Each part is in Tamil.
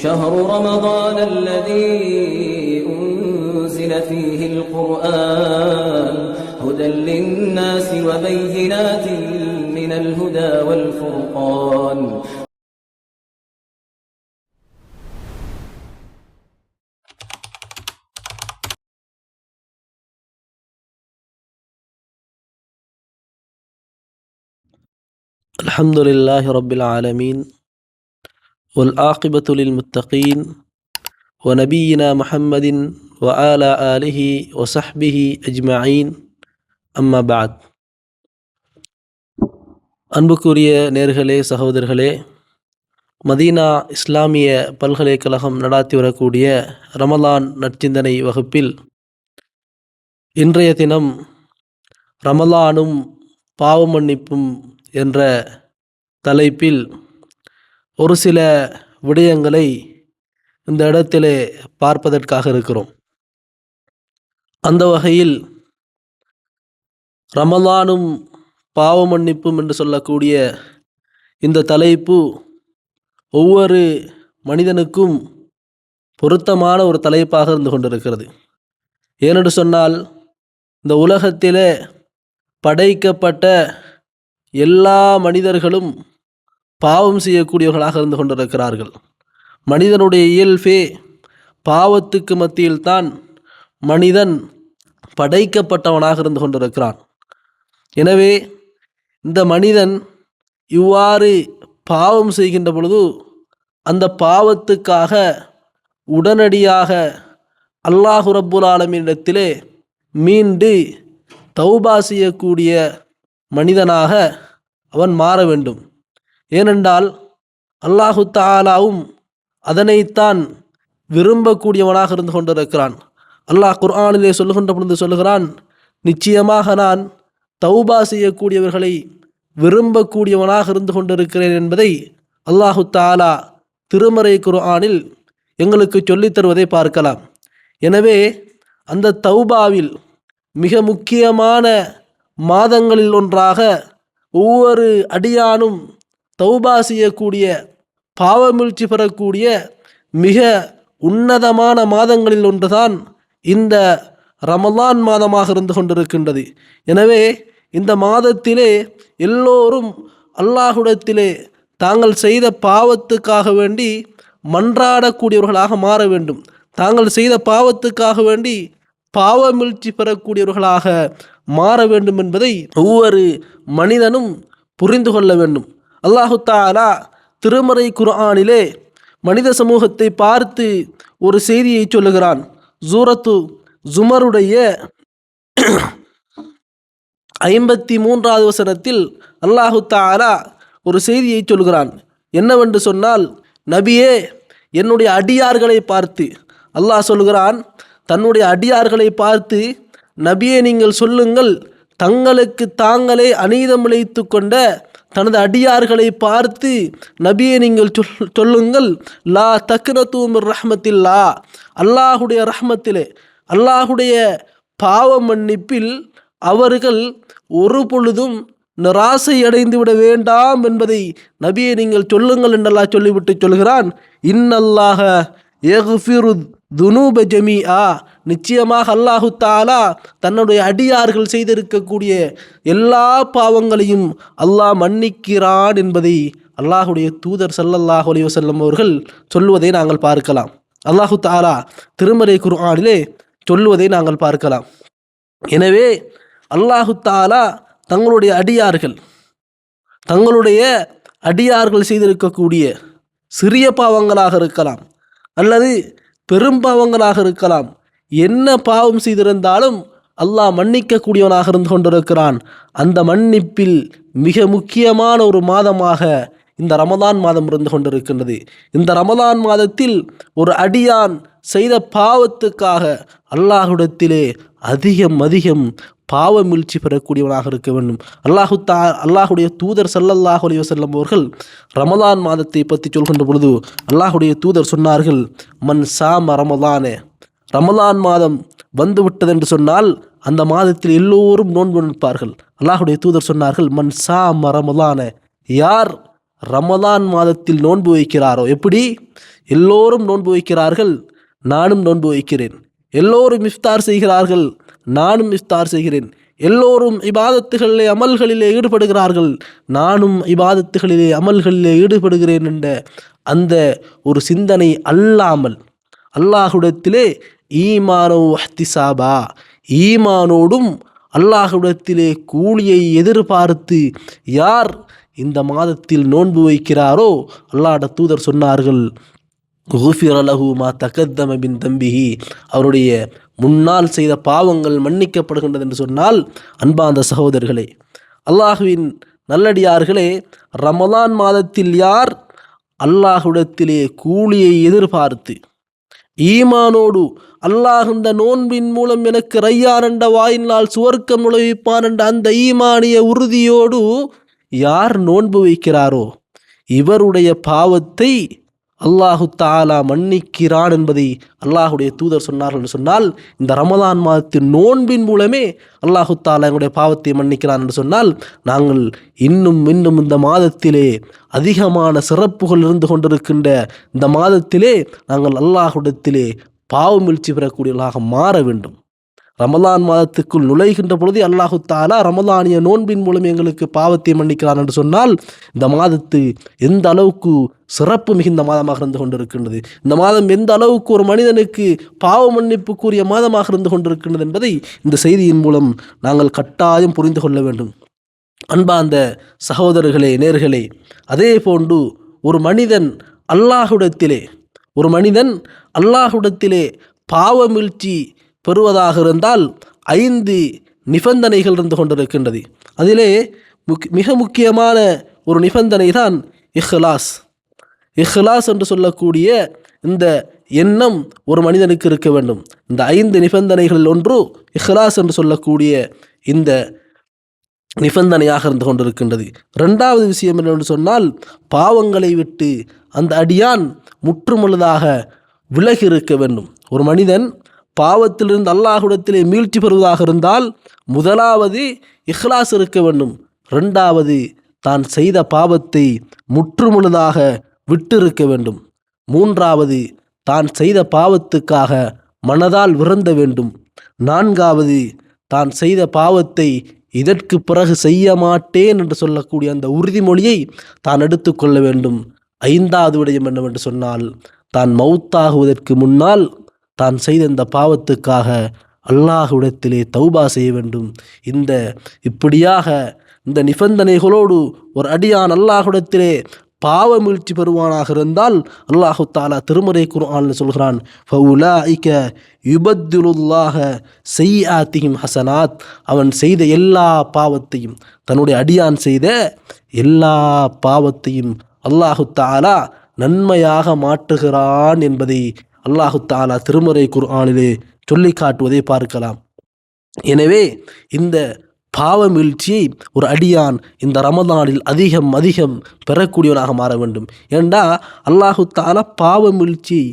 شهر رمضان الذي أنزل فيه القرآن هدى للناس وبينات من الهدى والفرقان. الحمد لله رب العالمين والعاقبة للمتقين ونبينا محمد وعلى آله وصحبه أجمعين أما بعد. அன்புக்குரிய நேர்களே, சகோதரர்களே, மதீனா இஸ்லாமிய பல்கலைக்கழகம் நடாத்தி வரக்கூடிய ரமலான் நற்சிந்தனை வகுப்பில் இன்றைய தினம் ரமலானும் பாவ மன்னிப்பும் என்ற தலைப்பில் ஒரு சில விடயங்களை இந்த இடத்திலே பார்ப்பதற்காக இருக்கிறோம். அந்த வகையில் ரமலானும் பாவ மன்னிப்பும் என்று சொல்லக்கூடிய இந்த தலைப்பு ஒவ்வொரு மனிதனுக்கும் பொருத்தமான ஒரு தலைப்பாக இருந்து கொண்டிருக்கிறது. ஏனென்று சொன்னால், இந்த உலகத்திலே படைக்கப்பட்ட எல்லா மனிதர்களும் பாவம் செய்யக்கூடியவர்களாக இருந்து கொண்டிருக்கிறார்கள். மனிதனுடைய இயல்பே பாவத்துக்கு மத்தியில்தான் மனிதன் படைக்கப்பட்டவனாக இருந்து கொண்டிருக்கிறான். எனவே இந்த மனிதன் இவ்வாறு பாவம் செய்கின்ற பொழுது அந்த பாவத்துக்காக உடனடியாக அல்லாஹு ரப்புல் ஆலமீனிடத்திலே மீண்டு தௌபா செய்யக்கூடிய மனிதனாக அவன் மாற வேண்டும். ஏனென்றால் அல்லாஹு தஆலாவும் அதனைத்தான் விரும்பக்கூடியவனாக இருந்து கொண்டிருக்கிறான். அல்லாஹ் குர்ஆனிலே சொல்லுகின்ற பொழுது சொல்லுகிறான், நிச்சயமாக நான் தௌபா செய்யக்கூடியவர்களை விரும்பக்கூடியவனாக இருந்து கொண்டிருக்கிறேன் என்பதை அல்லாஹு தஆலா திருமறை குர்ஆனில் எங்களுக்கு சொல்லித் தருவதை பார்க்கலாம். எனவே அந்த தௌபாவில் மிக முக்கியமான மாதங்களில் ஒன்றாக ஒவ்வொரு அடியானும் தௌபா செய்யக்கூடிய, பாவமீழ்ச்சி பெறக்கூடிய மிக உன்னதமான மாதங்களில் ஒன்றுதான் இந்த ரமலான் மாதமாக இருந்து கொண்டிருக்கின்றது. எனவே இந்த மாதத்திலே எல்லோரும் அல்லாஹ்விடத்திலே தாங்கள் செய்த பாவத்துக்காக வேண்டி மன்றாடக்கூடியவர்களாக மாற வேண்டும். தாங்கள் செய்த பாவத்துக்காக வேண்டி பாவமீழ்ச்சி பெறக்கூடியவர்களாக மாற வேண்டும் என்பதை ஒவ்வொரு மனிதனும் புரிந்து கொள்ள வேண்டும். அல்லாஹு தஆலா திருமறை குர்ஆனிலே மனித சமூகத்தை பார்த்து ஒரு செய்தியை சொல்லுகிறான். சூரத்து ஜுமருடைய 53வது வசனத்தில் அல்லாஹு தஆலா ஒரு செய்தியை சொல்கிறான். என்னவென்று சொன்னால், நபியே, என்னுடைய அடியார்களை பார்த்து அல்லாஹ் சொல்கிறான், தன்னுடைய அடியார்களை பார்த்து, நபியே நீங்கள் சொல்லுங்கள், தங்களுக்கு தாங்களே அநீதம் இழைத்து கொண்ட தனது அடியார்களை பார்த்து நபியே நீங்கள் சொல்லுங்கள், லா தக்னது மிர் ரஹ்மத்தில்லா, அல்லாஹுடைய ரஹ்மத்திலே, அல்லாஹுடைய பாவ மன்னிப்பில் அவர்கள் ஒரு பொழுதும் நிராசை அடைந்து விட வேண்டாம் என்பதை நபியை நீங்கள் சொல்லுங்கள் என்றெல்லாம் சொல்லிவிட்டு சொல்கிறான், இன்னல்லாஹ யக்ஃபிரு துனூப ஜமீஆ, நிச்சயமாக அல்லாஹு தஆலா தன்னுடைய அடியார்கள் செய்திருக்கக்கூடிய எல்லா பாவங்களையும் அல்லாஹ் மன்னிக்கிறான் என்பதை அல்லாஹுடைய தூதர் ஸல்லல்லாஹு அலைஹி வஸல்லம் அவர்கள் சொல்லுவதை நாங்கள் பார்க்கலாம். அல்லாஹு தஆலா திருமறை குர்ஆனிலே சொல்லுவதை நாங்கள் பார்க்கலாம். எனவே அல்லாஹு தஆலா தங்களுடைய அடியார்கள் செய்திருக்கக்கூடிய சிறிய பாவங்களாக இருக்கலாம் அல்லது பெரும் பாவங்களாக இருக்கலாம், என்ன பாவம் செய்திருந்தாலும் அல்லாஹ் மன்னிக்கக்கூடியவனாக இருந்து கொண்டிருக்கிறான். அந்த மன்னிப்பில் மிக முக்கியமான ஒரு மாதமாக இந்த ரமலான் மாதம் இருந்து கொண்டிருக்கின்றது. இந்த ரமலான் மாதத்தில் ஒரு அடியான் செய்த பாவத்துக்காக அல்லாஹ்விடத்திலே அதிகம் பாவமீழ்ச்சி பெறக்கூடியவனாக இருக்க வேண்டும். அல்லாஹுடைய தூதர் ஸல்லல்லாஹு அலைஹி வஸல்லம் அவர்கள் ரமலான் மாதத்தை பற்றி சொல்கின்ற பொழுது அல்லாஹுடைய தூதர் சொன்னார்கள், மன் சாம ரமலானே, ரமலான் மாதம் வந்து விட்டது என்று சொன்னால் அந்த மாதத்தில் எல்லோரும் நோன்பு நிற்பார்கள். அல்லாஹுடைய தூதர் சொன்னார்கள், மன் சாம ரமலானே, யார் ரமலான் மாதத்தில் நோன்பு வைக்கிறாரோ, எப்படி எல்லோரும் நோன்பு வைக்கிறார்கள், நானும் நோன்பு வைக்கிறேன். எல்லோரும் இஃப்தார் செய்கிறார்கள், நானும் இஃப்தார் செய்கிறேன். எல்லோரும் இபாதத்துகளிலே அமல்களிலே ஈடுபடுகிறார்கள், நானும் இபாதத்துகளிலே அமல்களிலே ஈடுபடுகிறேன் என்ற அந்த ஒரு சிந்தனை அல்லாமல் அல்லாஹ்விடத்திலே ஈமானோ இஹ்திசாபா, ஈமானோடும் அல்லாஹ்விடத்திலே கூலியை எதிர்பார்த்து யார் இந்த மாதத்தில் நோன்பு வைக்கிறாரோ, அல்லாஹ்வுடைய தூதர் சொன்னார்கள், குஃபிர லஹு மா தகத்தம மின் தம்பிஹி, அவருடைய முன்னால் செய்த பாவங்கள் மன்னிக்கப்படுகின்றது என்று சொன்னால், அன்பார்ந்த சகோதரர்களே, அல்லாஹுவின் நல்லடியார்களே, ரமலான் மாதத்தில் யார் அல்லாஹ்விடத்திலே கூலியை எதிர்பார்த்து ஈமானோடு அல்லாஹ் இந்த நோன்பின் மூலம் எனக்கு ரையான் என்ற வாயினால் சுவர்க்கம் நுழைவிப்பான் என்ற அந்த ஈமானிய உறுதியோடு யார் நோன்பு வைக்கிறாரோ இவருடைய பாவத்தை அல்லாஹு தஆலா மன்னிக்கிறான் என்பதை அல்லாஹுடைய தூதர் சொன்னார்கள் என்று சொன்னால், இந்த ரமலான் மாதத்தின் நோன்பின் மூலமே அல்லாஹு தஆலா எங்களுடைய பாவத்தை மன்னிக்கிறான் என்று சொன்னால், நாங்கள் இன்னும் இந்த மாதத்திலே அதிகமான சிறப்புகள் இருந்து கொண்டிருக்கின்ற இந்த மாதத்திலே நாங்கள் அல்லாஹ்விடத்திலே பாவமீழ்ச்சி பெறக்கூடியவர்களாக மாற வேண்டும். ரமலான் மாதத்துக்குள் நுழைகின்ற பொழுது அல்லாஹு தஆலா ரமலானிய நோன்பின் மூலம் எங்களுக்கு பாவத்தை மன்னிக்கிறான் என்று சொன்னால், இந்த மாதத்து எந்த அளவுக்கு சிறப்பு மிகுந்த மாதமாக இருந்து கொண்டிருக்கின்றது, இந்த மாதம் எந்த அளவுக்கு ஒரு மனிதனுக்கு பாவ மன்னிப்புக்குரிய மாதமாக இருந்து கொண்டிருக்கின்றது என்பதை இந்த செய்தியின் மூலம் நாங்கள் கட்டாயம் புரிந்து கொள்ள வேண்டும். அன்பார்ந்த சகோதரர்களே, நேர்களே, அதே போன்று ஒரு மனிதன் அல்லாஹ்விடத்திலே பாவமீழ்ச்சி பெறுவதாக இருந்தால் 5 நிபந்தனைகள் இருந்து கொண்டிருக்கின்றது. அதிலே மிக முக்கியமான ஒரு நிபந்தனை தான் இஹ்லாஸ். இஹ்லாஸ் என்று சொல்லக்கூடிய இந்த எண்ணம் ஒரு மனிதனுக்கு இருக்க வேண்டும். இந்த 5 நிபந்தனைகளில் ஒன்று இஹ்லாஸ் என்று சொல்லக்கூடிய இந்த நிபந்தனையாக இருந்து கொண்டிருக்கின்றது. 2வது விஷயம் என்னவென்று சொன்னால், பாவங்களை விட்டு அந்த அடியான் முற்றுமுழுதாக விலகி இருக்க வேண்டும். ஒரு மனிதன் பாவத்திலிருந்து அல்லாஹ்விடத்திலே மீழ்ச்சி பெறுவதாக இருந்தால், முதலாவது இஹ்லாஸ் இருக்க வேண்டும். 2வது தான் செய்த பாவத்தை முற்றுமுழுதாக விட்டிருக்க வேண்டும். 3வது தான் செய்த பாவத்துக்காக மனதால் விருந்த வேண்டும். 4வது தான் செய்த பாவத்தை இதற்கு பிறகு செய்ய மாட்டேன் என்று சொல்லக்கூடிய அந்த உறுதிமொழியை தான் எடுத்துக்கொள்ள வேண்டும். 5வது விடயம் என்னவென்று சொன்னால், தான் மௌத்தாகுவதற்கு முன்னால் தான் செய்த இந்த பாவத்துக்காக அல்லாஹ்விடத்திலே தௌபா செய்ய வேண்டும். இப்படியாக இந்த நிபந்தனைகளோடு ஒரு அடியான் அல்லாஹ்விடத்திலே பாவமீழ்ச்சி பெறுவானாக இருந்தால், அல்லாஹு தஆலா திருமறை குர்ஆனில் சொல்கிறான், ஃபஉலாயிக யுபத்திலுல்லாஹ ஸய்யிஆத்திஹிம் ஹஸனாத், அவன் செய்த எல்லா பாவத்தையும், தன்னுடைய அடியான் செய்த எல்லா பாவத்தையும் அல்லாஹு தஆலா நன்மையாக மாற்றுகிறான் என்பதை அல்லாஹு தஆலா திருமறை குர்ஆனிலே சொல்லி காட்டுவதை பார்க்கலாம். எனவே இந்த பாவமீழ்ச்சியை ஒரு அடியான் இந்த ரமதானில் அதிகம் பெறக்கூடியவனாக மாற வேண்டும். ஏண்டா அல்லாஹு தஆலா பாவமீழ்ச்சியை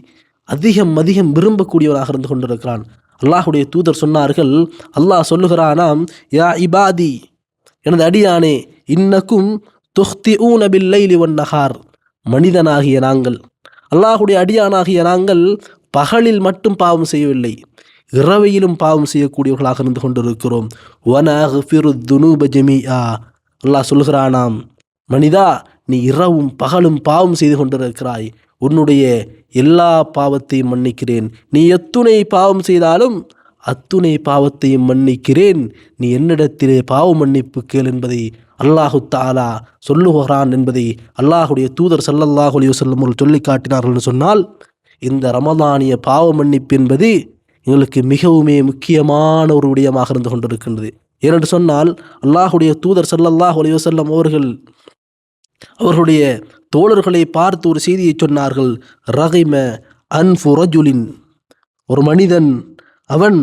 அதிகம் விரும்பக்கூடியவனாக இருந்து கொண்டிருக்கிறான். அல்லாஹுடைய தூதர் சொன்னார்கள், அல்லாஹ் சொல்லுகிறானாம், யா இபாதி, எனது அடியானே, இன்னக்கும் துஹ்திஊன பில்லைலி வன்னஹார், மனிதனாகிய நாங்கள், அல்லாஹுடைய அடியானாகிய நாங்கள் பகலில் மட்டும் பாவம் செய்யவில்லை, இரவையிலும் பாவம் செய்யக்கூடியவர்களாக இருந்து கொண்டிருக்கிறோம். வனஃபிரு துனூப ஜமீஆ, அல்லாஹ் சொல்கிறானாம், மனிதா, நீ இரவும் பகலும் பாவம் செய்து கொண்டிருக்கிறாய், உன்னுடைய எல்லா பாவத்தையும் மன்னிக்கிறேன். நீ எத்துணை பாவம் செய்தாலும் அத்துணை பாவத்தையும் மன்னிக்கிறேன். நீ என்னிடத்திலே பாவ மன்னிப்பு கேள் என்பதை அல்லாஹு தஆலா சொல்லுகிறான் என்பதை அல்லாஹுடைய தூதர் ஸல்லல்லாஹு அலைஹி வஸல்லம் அவர்கள் சொல்லி காட்டினார்கள் என்று சொன்னால், இந்த ரமதானிய பாவ மன்னிப்பு என்பது எங்களுக்கு மிகவுமே முக்கியமான ஒரு விடயமாக இருந்து கொண்டிருக்கின்றது. ஏனென்று சொன்னால், அல்லாஹுடைய தூதர் ஸல்லல்லாஹு அலைஹி வஸல்லம் அவர்களுடைய தோழர்களை பார்த்து ஒரு செய்தியை சொன்னார்கள். ரகிம அன்ஃபு ரஜுலின், ஒரு மனிதன் அவன்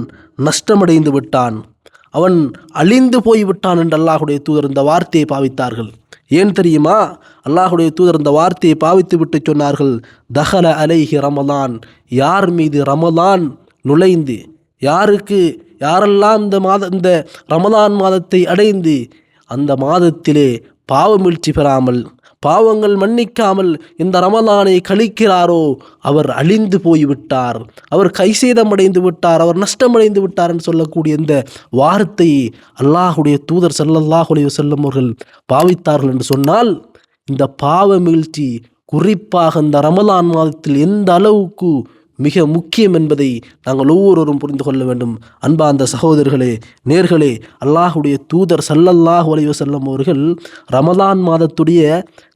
நஷ்டமடைந்து விட்டான், அவன் அழிந்து போய்விட்டான் என்று அல்லாஹுடைய தூதர் இந்த வார்த்தையை பாவித்தார்கள். ஏன் தெரியுமா? அல்லாஹுடைய தூதர் இந்த வார்த்தையை பாவித்து விட்டு சொன்னார்கள், தஹல அலைஹி ரமலான், யார் மீது ரமலான் நுழைந்து, யாரெல்லாம் இந்த ரமலான் மாதத்தை அடைந்து அந்த மாதத்திலே பாவமீழ்ச்சி பெறாமல் பாவங்கள் மன்னிக்காமல் இந்த ரமலானை கழிக்கிறாரோ அவர் அழிந்து போய்விட்டார், அவர் கைசேதமடைந்து விட்டார், அவர் நஷ்டமடைந்து விட்டார் என்று சொல்லக்கூடிய இந்த வார்த்தையை அல்லாஹுடைய தூதர் ஸல்லல்லாஹு அலைஹி வஸல்லம் அவர்கள் பாவித்தார்கள் என்று சொன்னால், இந்த பாவ மீழ்ச்சி குறிப்பாக இந்த ரமலான் மாதத்தில் எந்த அளவுக்கு மிக முக்கியம் என்பதை நாங்கள் ஒவ்வொருவரும் புரிந்து கொள்ள வேண்டும். அன்பார்ந்த சகோதரர்களே, நேர்களே, அல்லாஹுடைய தூதர் ஸல்லல்லாஹு அலைஹி வஸல்லம் அவர்கள் ரமலான் மாதத்துடைய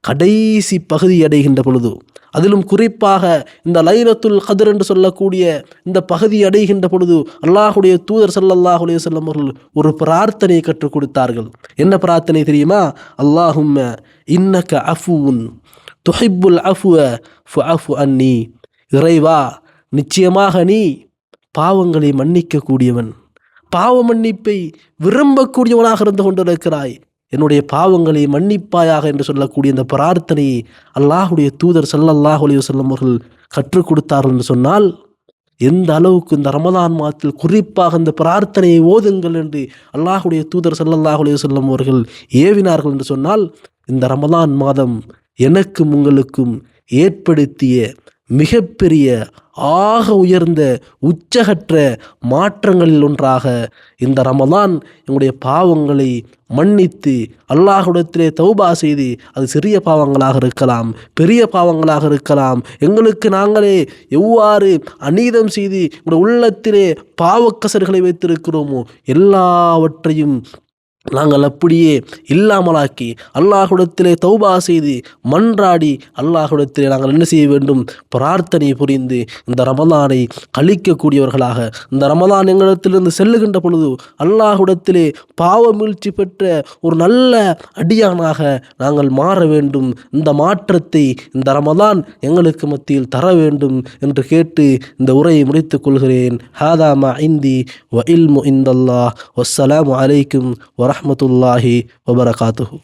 கடைசி பகுதி அடைகின்ற பொழுது, அதிலும் குறிப்பாக இந்த லைலத்துல் கத்ர் என்று சொல்லக்கூடிய இந்த பகுதி அடைகின்ற பொழுது அல்லாஹுடைய தூதர் ஸல்லல்லாஹு அலைஹி வஸல்லம் அவர்கள் ஒரு பிரார்த்தனையை கற்றுக் கொடுத்தார்கள். என்ன பிரார்த்தனை தெரியுமா? அல்லாஹும்ம இன்னக அஃபுவுன் துஹிப்புல் அஃப்வ ஃபஅஃபு அன்னி. இறைவா, நிச்சயமாக நீ பாவங்களை மன்னிக்கக்கூடியவன், பாவ மன்னிப்பை விரும்பக்கூடியவனாக இருந்து கொண்டிருக்கிறாய், என்னுடைய பாவங்களை மன்னிப்பாயாக என்று சொல்லக்கூடிய இந்த பிரார்த்தனையை அல்லாஹுடைய தூதர் ஸல்லல்லாஹு அலைஹி வஸல்லம் அவர்கள் கற்றுக் கொடுத்தார்கள் என்று சொன்னால், எந்த அளவுக்கு இந்த ரமலான் மாதத்தில் குறிப்பாக இந்த பிரார்த்தனையை ஓதுங்கள் என்று அல்லாஹுடைய தூதர் ஸல்லல்லாஹு அலைஹி வஸல்லம் அவர்கள் ஏவினார்கள் என்று சொன்னால், இந்த ரமலான் மாதம் எனக்கும் உங்களுக்கும் ஏற்படுத்திய மிகப்பெரிய ஆக உயர்ந்த உச்சகற்ற மாற்றங்களில் ஒன்றாக இந்த ரமலான் எங்களுடைய பாவங்களை மன்னித்து அல்லாஹ்விடத்திலே தௌபா செய்து, அது சிறிய பாவங்களாக இருக்கலாம், பெரிய பாவங்களாக இருக்கலாம், எங்களுக்கு நாங்களே எவ்வாறு அநீதம் செய்து எங்களுடைய உள்ளத்திலே பாவக்கசர்களை வைத்திருக்கிறோமோ எல்லாவற்றையும் நாங்கள் அப்படியே இல்லாமலாக்கி அல்லாஹ்விடத்திலே தௌபா செய்து மன்றாடி அல்லாஹ்விடத்திலே நாங்கள் என்ன செய்ய வேண்டும்? பிரார்த்தனை புரிந்து இந்த ரமலானை கழிக்கக்கூடியவர்களாக, இந்த ரமலான் எங்களிடத்திலிருந்து செல்லுகின்ற பொழுது அல்லாஹ்விடத்திலே பாவ மீழ்ச்சி பெற்ற ஒரு நல்ல அடியானாக நாங்கள் மாற வேண்டும். இந்த மாற்றத்தை இந்த ரமலான் எங்களுக்கு மத்தியில் தர வேண்டும் என்று கேட்டு இந்த உரையை முடித்துக் கொள்கிறேன். ஹாதா மா இந்தி வ இல்மு இந்தல்லாஹ். வஸ்ஸலாமு அலைக்கும் வரஹ்மத்துல்லாஹி வபரகாத்துஹு.